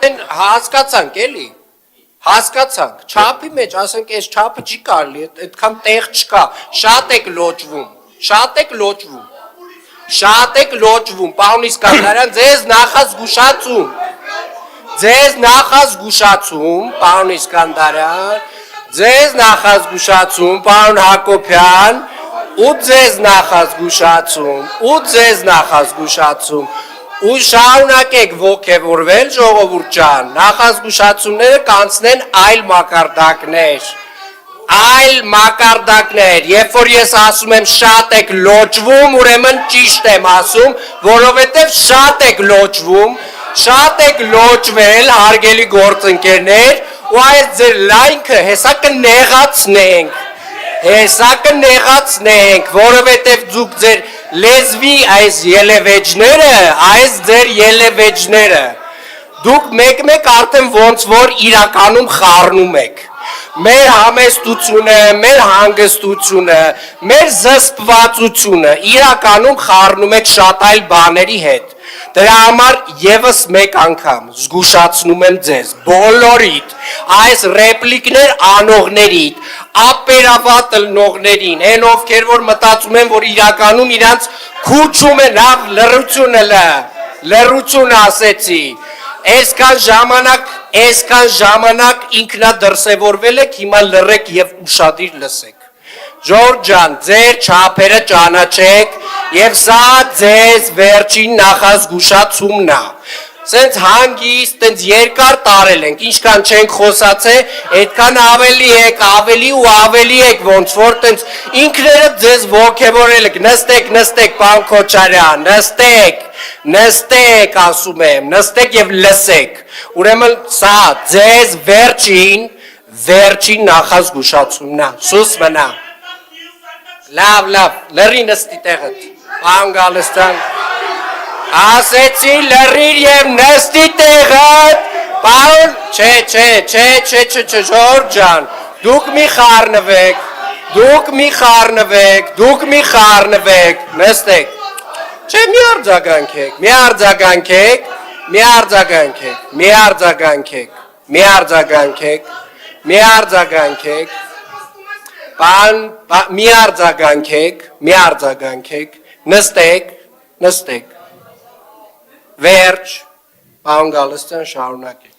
Հասկացանք էլի, հասկացանք, չափի մեջ, ասենք այս չափը չի կարելի, այդքան տեղ չկա, շատ եք լոճվում, պարոն Իսկանդարյան, ձեզ նախազգուշացում, պարոն Իսկանդարյան, ձեզ նախազգուշացում, պարոն Հակոբյան, ու ձեզ նախազգուշացում, ու շարունակեք ոգևորվել ժողովուրդ ջան, նախազգուշացումները կանցնեն այլ մակարդակներ, երբ որ ես ասում եմ շատ եք լոճվում, ուրեմն ճիշտ եմ ասում, որովհետև շատ եք լոճվել, հարգելի գործընկերներ, ու այս ձեր լայնքը հեսա կնեղացնենք, որովհետև դուք ձեր լեզվի այս ելևեջները, դուք մեկ արդեն ոնց որ իրականում խառնում եք, մեր համեստությունը, մեր հանգստությունը, մեր զսպվածությունը իրականում խառնում եք շատ այլ բաների հետ, դրա համար եվս մեկ անգամ զգուշացնում եմ ձեզ, բոլորիդ, այս ռեպլիկներ անողներիդ, ապերավատ լնողներին, են ովքեր որ մտածում են, որ իրականում իրանց քուչում է նավ լռություն ասեցի, այսքան ժամանակ ինքնադրսևորվել եք, հիմա լռեք և ուշադիր լսեք, Ժորժ ջան, ձեր չափերը ճանաչեք և սա ձեզ վերջին նախազգուշացումն է, սենց հանգիստ, տենց երկար տարել ենք, ինչքան չենք խոսացե, այդքան ավելի եք, ոնց որ տենց ինքներդ ձեզ ոգևորել եք, նստեք, պարոն Քոչարյան, նստեք, ասում եմ, նստեք և լսեք, ուրեմն սա ձեզ վերջին նախազգուշացումն է, սուս մնա, լավ, լրի նստի տեղդ, պարոն Գալստյան, ասեցի լրիր և նստի տեղդ, պարոն, չէ, Ժորժ ջան, դուք մի խառնվեք, նստեք, չէ, մի արձագանքեք, նստեք, վերջ, պարոն Գալստյան շարունակեք,